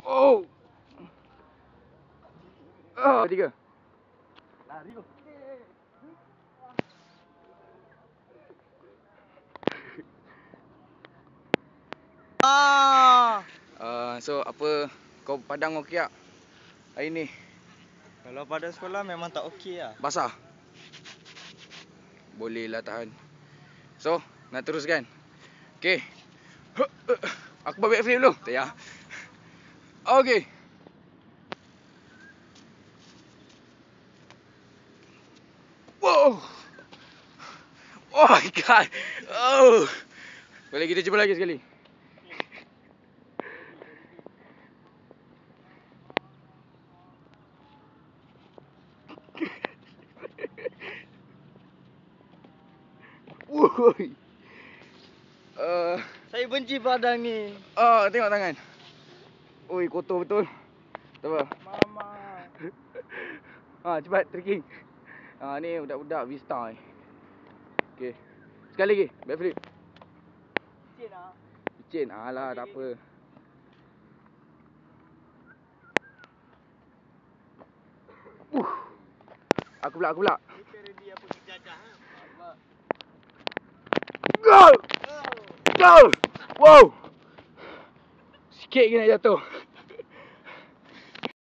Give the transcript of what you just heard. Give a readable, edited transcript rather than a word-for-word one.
Oh. Oh, 3. Lari tu. So apa kau padang okey tak hari ni? Kalau pada sekolah memang tak okey lah. Basah? Boleh lah tahan. So, nak teruskan? Okey. Aku buat backflip dulu. Tak payah. Okey. Wow. Oh my god. Oh. Boleh kita cuba lagi sekali. Woi. Saya benci padang ni. Tengok tangan. Oi, kotor betul. Tak apa. Mama. Cepat trekking. Ni budak-budak Vista ni. Okey. Sekali lagi, backflip. Licin lah. Licin. Alah, tak apa. Aku pula. Ready apa kejajah. Go! Go! Wow! Sikit je nak jatuh.